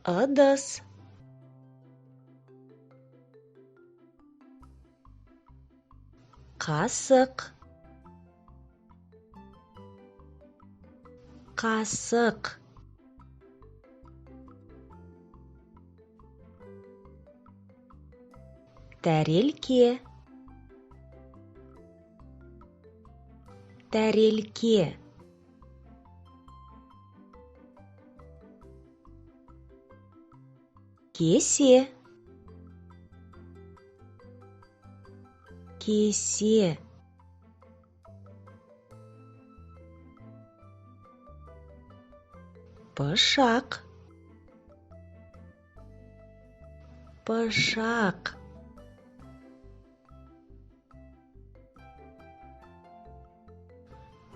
ыдыс, қасық, қасық, тәрелке, тәрелке, кесе, кесе, пышақ, пышақ,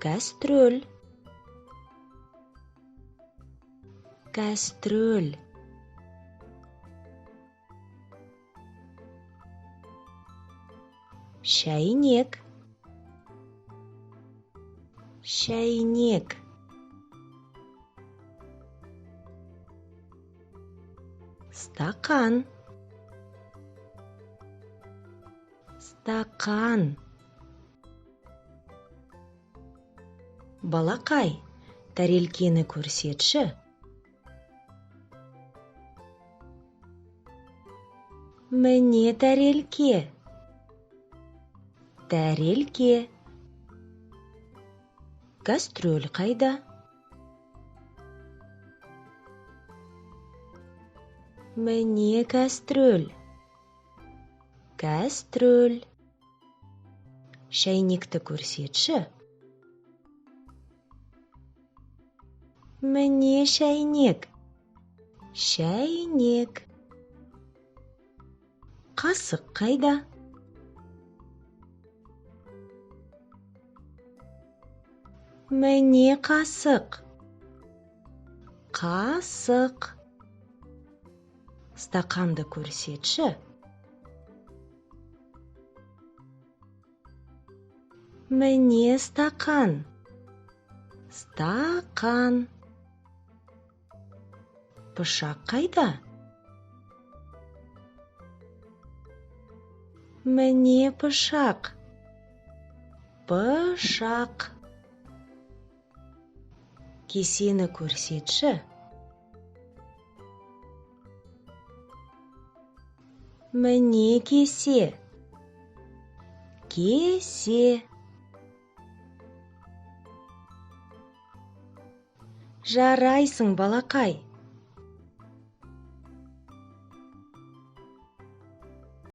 кастрөль, кастрөль, шәйнек, шәйнек, стакан, стакан. Балақай, тәрелкені көрсетші. Міне тәрелке. Тәрелке. Кастрөль қайда? Міне кастрөль. Кастрөль. Шәйнекті көрсетші. Міне шәйнек. Шәйнек. Қасық қайда? Міне қасық. Қасық. Стақанды көрсетші. Міне стакан. Стакан. Пышақ қайда? Міне пышақ. Пышақ. Кесені көрсетші. Міне кесе. Кесе. Жарайсың, балақай.